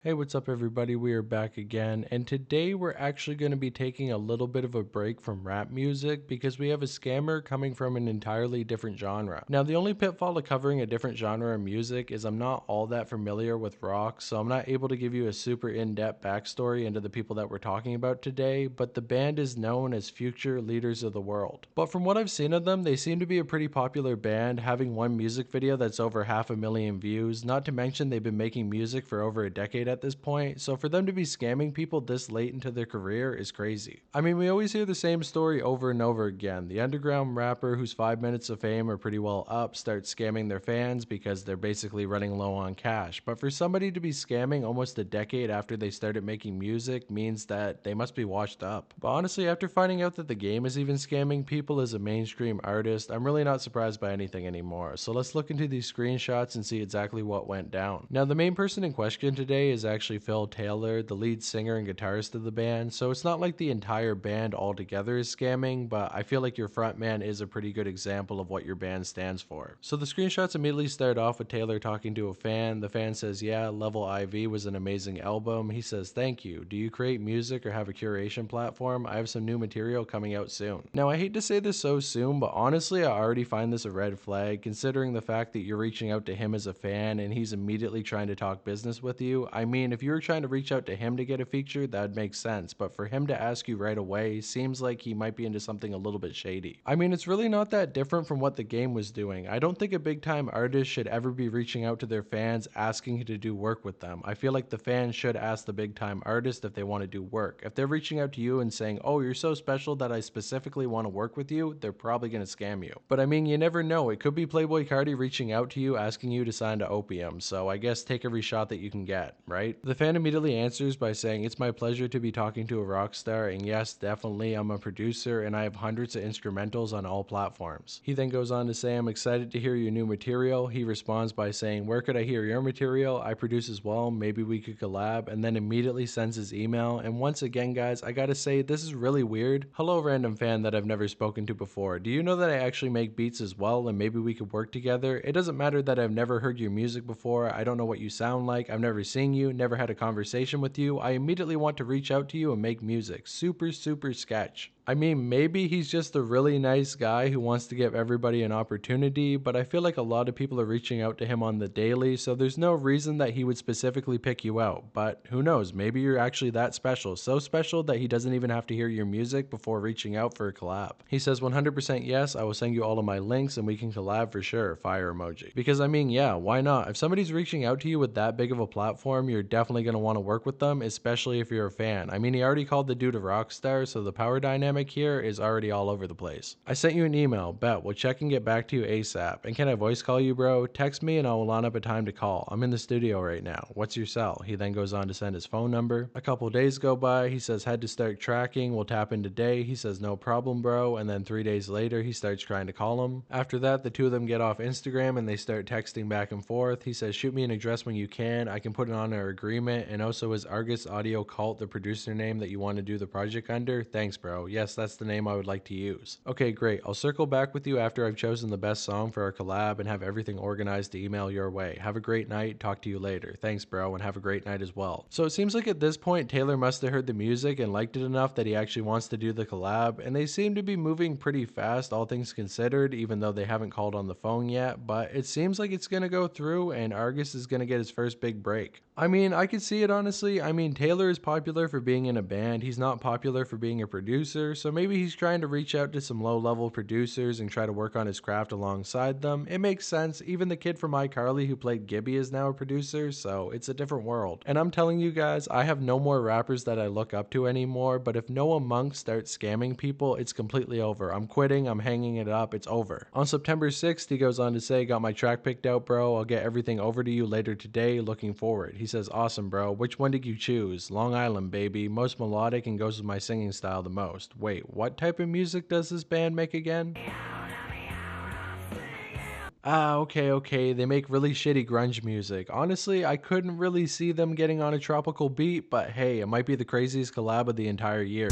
Hey, what's up, everybody? We are back again, and today we're actually going to be taking a little bit of a break from rap music because we have a scammer coming from an entirely different genre. Now, the only pitfall to covering a different genre of music is I'm not all that familiar with rock, so I'm not able to give you a super in-depth backstory into the people that we're talking about today, but the band is known as Future Leaders of the World. But from what I've seen of them, they seem to be a pretty popular band, having one music video that's over 500,000 views, not to mention they've been making music for over a decade at this point, so for them to be scamming people this late into their career is crazy. I mean, we always hear the same story over and over again. The underground rapper whose 5 minutes of fame are pretty well up starts scamming their fans because they're basically running low on cash. But for somebody to be scamming almost a decade after they started making music means that they must be washed up. But honestly, after finding out that the game is even scamming people as a mainstream artist, I'm really not surprised by anything anymore. So let's look into these screenshots and see exactly what went down. Now, the main person in question today is actually Phil Taylor, the lead singer and guitarist of the band, so it's not like the entire band altogether is scamming, but I feel like your frontman is a pretty good example of what your band stands for. So the screenshots immediately start off with Taylor talking to a fan. The fan says, "Yeah, Level IV was an amazing album." He says, "Thank you. Do you create music or have a curation platform? I have some new material coming out soon." Now, I hate to say this so soon, but honestly, I already find this a red flag, considering the fact that you're reaching out to him as a fan and he's immediately trying to talk business with you. I mean, if you were trying to reach out to him to get a feature, that'd make sense, but for him to ask you right away seems like he might be into something a little bit shady. I mean, it's really not that different from what the game was doing. I don't think a big time artist should ever be reaching out to their fans asking to do work with them. I feel like the fans should ask the big time artist if they want to do work. If they're reaching out to you and saying, "Oh, you're so special that I specifically want to work with you," they're probably going to scam you. But I mean, you never know. It could be Playboy Cardi reaching out to you asking you to sign to Opium, so I guess take every shot that you can get, right? The fan immediately answers by saying, "It's my pleasure to be talking to a rock star, and yes, definitely, I'm a producer and I have hundreds of instrumentals on all platforms." He then goes on to say, "I'm excited to hear your new material." He responds by saying, "Where could I hear your material? I produce as well, maybe we could collab," and then immediately sends his email. And once again, guys, I gotta say, this is really weird. Hello, random fan that I've never spoken to before. Do you know that I actually make beats as well, and maybe we could work together? It doesn't matter that I've never heard your music before, I don't know what you sound like, I've never seen you, never had a conversation with you. I immediately want to reach out to you and make music. Super, super sketch. I mean, maybe he's just a really nice guy who wants to give everybody an opportunity, but I feel like a lot of people are reaching out to him on the daily, so there's no reason that he would specifically pick you out. But who knows, maybe you're actually that special, so special that he doesn't even have to hear your music before reaching out for a collab. He says 100% yes, I will send you all of my links and we can collab for sure, fire emoji. Because I mean, yeah, why not? If somebody's reaching out to you with that big of a platform, you're definitely going to want to work with them, especially if you're a fan. I mean, he already called the dude a rock star, so the power dynamic here is already all over the place. "I sent you an email, bet, we'll check and get back to you ASAP. And can I voice call you, bro? Text me and I will line up a time to call. I'm in the studio right now. What's your cell?" He then goes on to send his phone number. A couple days go by, he says, "Had to start tracking, we'll tap in today." He says, "No problem, bro," and then 3 days later, he starts trying to call him. After that, the two of them get off Instagram and they start texting back and forth. He says, "Shoot me an address when you can, I can put it on our agreement," and also, "Is Argus Audio Cult the producer name that you want to do the project under? Thanks, bro. Yes, that's the name I would like to use." "Okay, great. I'll circle back with you after I've chosen the best song for our collab and have everything organized to email your way. Have a great night. Talk to you later. Thanks, bro, and have a great night as well." So it seems like at this point, Taylor must have heard the music and liked it enough that he actually wants to do the collab, and they seem to be moving pretty fast, all things considered, even though they haven't called on the phone yet, but it seems like it's gonna go through and Argus is gonna get his first big break. I mean, I could see it honestly. I mean, Taylor is popular for being in a band. He's not popular for being a producer, so maybe he's trying to reach out to some low-level producers and try to work on his craft alongside them. It makes sense. Even the kid from iCarly who played Gibby is now a producer, so it's a different world. And I'm telling you guys, I have no more rappers that I look up to anymore, but if Noah Monk starts scamming people, it's completely over. I'm quitting, I'm hanging it up, it's over. On September 6th, he goes on to say, "Got my track picked out, bro. I'll get everything over to you later today. Looking forward." He says, "Awesome, bro. Which one did you choose?" "Long Island, baby. Most melodic and goes with my singing style the most." Wait, what type of music does this band make again? Ah, okay. They make really shitty grunge music. Honestly, I couldn't really see them getting on a tropical beat, but hey, it might be the craziest collab of the entire year.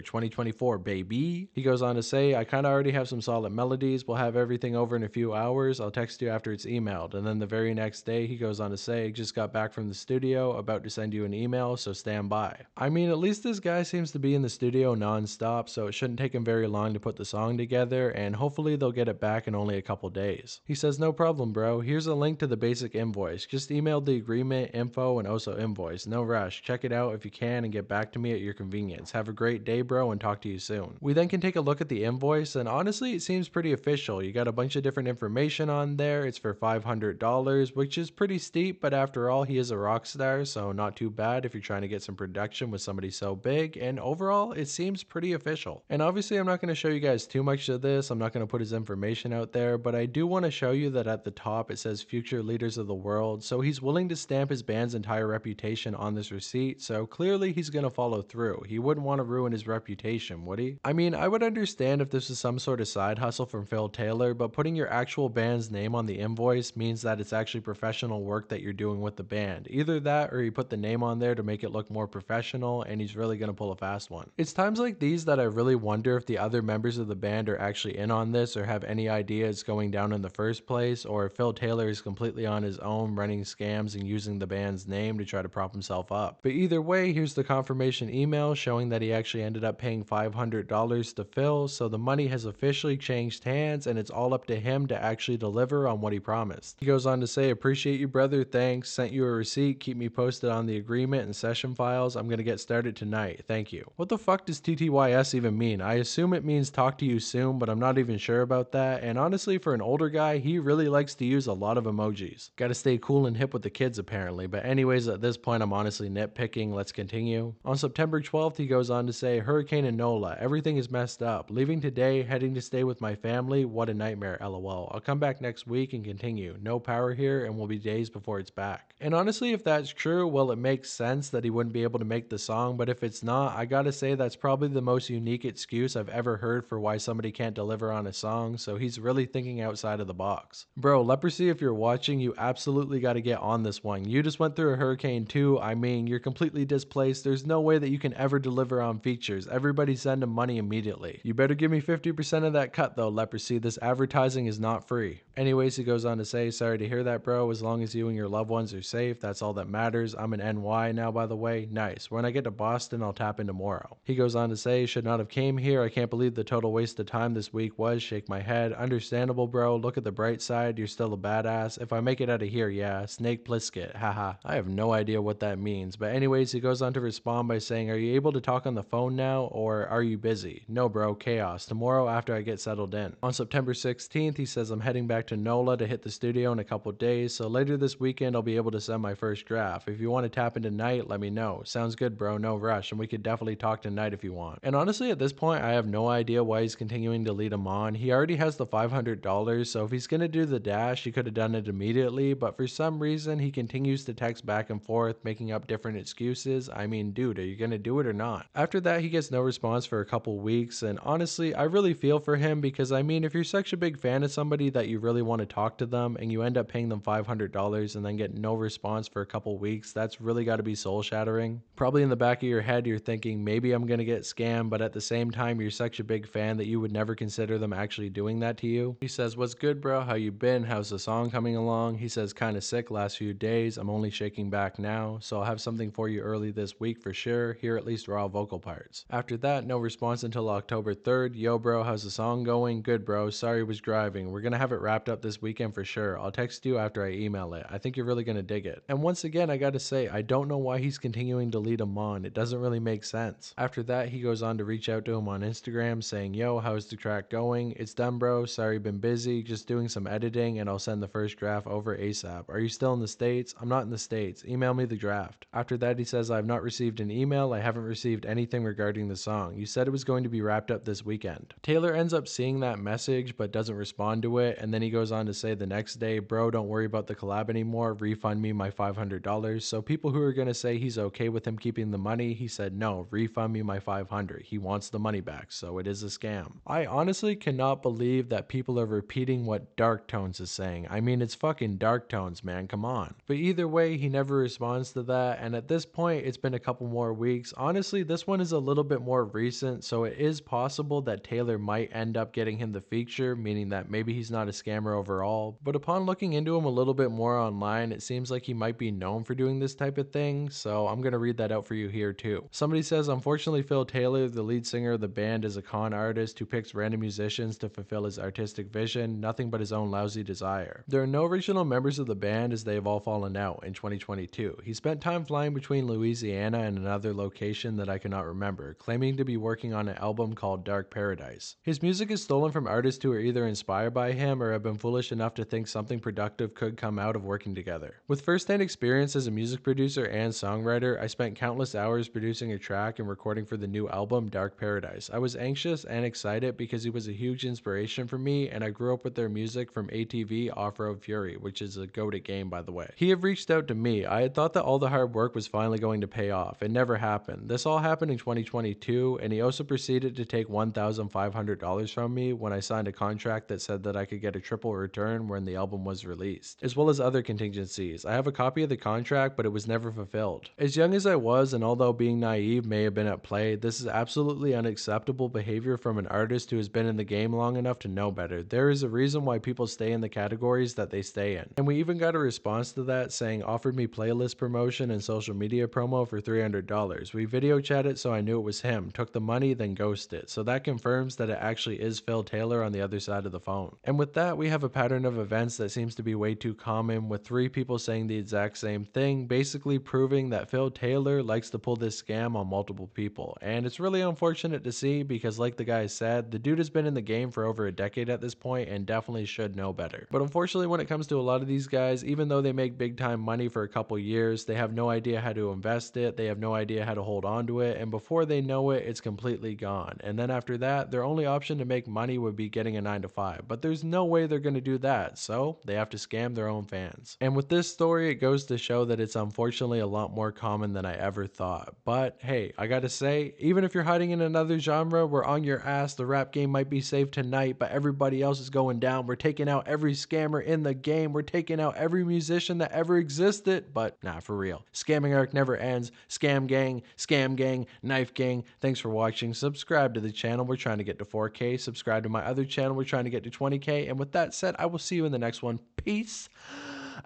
2024, baby. He goes on to say, I kinda already have some solid melodies. We'll have everything over in a few hours. I'll text you after it's emailed. And then the very next day, he goes on to say, just got back from the studio, about to send you an email, so stand by. I mean, at least this guy seems to be in the studio non-stop, so it shouldn't take him very long to put the song together, and hopefully they'll get it back in only a couple days. He says, no problem, bro. Here's a link to the basic invoice. Just email the agreement, info, and also invoice. No rush. Check it out if you can and get back to me at your convenience. Have a great day, bro, and talk to you soon. We then can take a look at the invoice, and honestly, it seems pretty official. You got a bunch of different information on there. It's for $500, which is pretty steep, but after all, he is a rock star, so not too bad if you're trying to get some production with somebody so big, and overall, it seems pretty official. And obviously, I'm not going to show you guys too much of this. I'm not going to put his information out there, but I do want to show you that at the top, it says future leaders of the world, so he's willing to stamp his band's entire reputation on this receipt, so clearly he's going to follow through. He wouldn't want to ruin his reputation, would he? I mean, I would understand if this was some sort of side hustle from Phil Taylor, but putting your actual band's name on the invoice means that it's actually professional work that you're doing with the band. Either that or he put the name on there to make it look more professional, and he's really going to pull a fast one. It's times like these that I really wonder if the other members of the band are actually in on this or have any idea it's going down in the first place, or if Phil Taylor is completely on his own running scams and using the band's name to try to prop himself up. But either way, here's the confirmation email showing that he actually ended up paying $500 to Phil, so the money has officially changed hands and it's all up to him to actually deliver on what he promised. He goes on to say, appreciate you, brother, thanks, sent you a receipt, keep me posted on the agreement and session files, I'm gonna get started tonight, thank you. What the fuck does TTYS even mean? I assume it means talk to you soon, but I'm not even sure about that, and honestly for an older guy, he really likes to use a lot of emojis. Gotta stay cool and hip with the kids apparently, but anyways, at this point I'm honestly nitpicking, let's continue. On September 12th, he goes on to say, Hurricane and NOLA, everything is messed up, leaving today, heading to stay with my family, what a nightmare, lol. I'll come back next week and continue, no power here and will be days before it's back. And honestly, if that's true, well, it makes sense that he wouldn't be able to make the song, but if it's not, I gotta say that's probably the most unique excuse I've ever heard for why somebody can't deliver on a song, so he's really thinking outside of the box. Bro, Leprosy, if you're watching, you absolutely gotta get on this one. You just went through a hurricane too, I mean, you're completely displaced, there's no way that you can ever deliver on features, everybody send him money immediately. You better give me 50% of that cut though, Leprosy, this advertising is not free. Anyways, he goes on to say, sorry to hear that, bro, as long as you and your loved ones are safe, that's all that matters. I'm in NY now, by the way, nice. When I get to Boston, I'll tap in tomorrow. He goes on to say, should not have came here, I can't believe the total waste of time this week was, shake my head, understandable, bro, look at the bright side, you're still a badass, if I make it out of here, yeah, Snake Plissket, haha. I have no idea what that means, but anyways, he goes on to respond by saying, are you able to talk on the phone now, or are you busy? No, bro, chaos, tomorrow after I get settled in. On September 16th, he says, I'm heading back to NOLA to hit the studio in a couple days, so later this weekend I'll be able to send my first draft. If you want to tap in tonight, let me know. Sounds good, bro, no rush, and we could definitely talk tonight if you want. And honestly, at this point, I have no idea why he's continuing to lead him on. He already has the $500, so if he's gonna do the dash, he could have done it immediately, but for some reason, he continues to text back and forth, making up different excuses. I mean, dude, are you gonna do it or not? After that, he gets no response for a couple weeks, and honestly, I really feel for him because, I mean, if you're such a big fan of somebody that you really want to talk to them, and you end up paying them $500 and then get no response for a couple weeks, that's really got to be soul shattering. Probably in the back of your head, you're thinking, maybe I'm gonna get scammed, but at the same time, you're such a big fan that you would never consider them actually doing that to you. He says, what's good, bro? How you been? How's the song coming along? He says, kinda sick last few days. I'm only shaking back now, so I'll have something for you early this week for sure. Here at least raw vocal parts. After that, no response until October 3rd. Yo, bro, how's the song going? Good, bro. Sorry, was driving. We're gonna have it wrapped up this weekend for sure. I'll text you after I email it. I think you're really gonna dig it. And once again, I gotta say, I don't know why he's continuing to lead him on. It doesn't really make sense. After that, he goes on to reach out to him on Instagram saying, yo, how's the track going? It's done, bro. Sorry, been busy. Just doing some editing and I'll send the first draft over ASAP. Are you still in the States? I'm not in the States. Email me the draft. After that, he says, I've not received an email. I haven't received anything regarding the song. You said it was going to be wrapped up this weekend. Taylor ends up seeing that message but doesn't respond to it, and then he goes on to say the next day, bro, don't worry about the collab anymore. Refund me my $500. So people who are going to say he's okay with him keeping the money, he said, no, refund me my $500. He wants the money back, so it is a scam. I honestly cannot believe that people are repeating what Dark Tones is saying. I mean, it's fucking Dark Tones, man, come on. But either way, he never responds to that, and at this point, it's been a couple more weeks. Honestly, this one is a little bit bit more recent, so it is possible that Taylor might end up getting him the feature, meaning that maybe he's not a scammer overall. But upon looking into him a little bit more online, it seems like he might be known for doing this type of thing, so I'm gonna read that out for you here too. Somebody says, unfortunately, Phil Taylor, the lead singer of the band, is a con artist who picks random musicians to fulfill his artistic vision, nothing but his own lousy desire. There are no original members of the band as they have all fallen out in 2022. He spent time flying between Louisiana and another location that I cannot remember, claiming to be working on an album called Dark Paradise. His music is stolen from artists who are either inspired by him or have been foolish enough to think something productive could come out of working together. With first-hand experience as a music producer and songwriter, I spent countless hours producing a track and recording for the new album Dark Paradise. I was anxious and excited because he was a huge inspiration for me, and I grew up with their music from ATV Off-Road Fury, which is a goated game by the way. He had reached out to me. I had thought that all the hard work was finally going to pay off. It never happened. This all happened in 2022, and he also proceeded to take $1,500 from me when I signed a contract that said that I could get a triple return when the album was released, as well as other contingencies. I have a copy of the contract, but it was never fulfilled. As young as I was, and although being naive may have been at play, this is absolutely unacceptable behavior from an artist who has been in the game long enough to know better. There is a reason why people stay in the categories that they stay in. And we even got a response to that saying, offered me playlist promotion and social media promo for $300. We video chatted so I knew it was him, took the money, then ghosted. So that confirms that it actually is Phil Taylor on the other side of the phone. And with that, we have a pattern of events that seems to be way too common, with 3 people saying the exact same thing, basically proving that Phil Taylor likes to pull this scam on multiple people. And it's really unfortunate to see because, like the guy said, the dude has been in the game for over a decade at this point and definitely should know better. But unfortunately, when it comes to a lot of these guys, even though they make big time money for a couple years, they have no idea how to invest it, they have no idea how to hold on to it, and before they know it, it's completely gone. And then after that, their only option to make money would be getting a 9 to 5, but there's no way they're going to do that, so they have to scam their own fans. And with this story, it goes to show that it's unfortunately a lot more common than I ever thought. But hey, I gotta say, even if you're hiding in another genre, we're on your ass. The rap game might be safe tonight, but everybody else is going down. We're taking out every scammer in the game. We're taking out every musician that ever existed. But nah, for real. Scamming arc never ends. Scam gang, knife gang. Thanks for watching. Subscribe to the channel. We're trying to get to 4K. Subscribe to my other channel. We're trying to get to 20K. And with that said, I will see you in the next one. Peace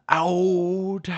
out.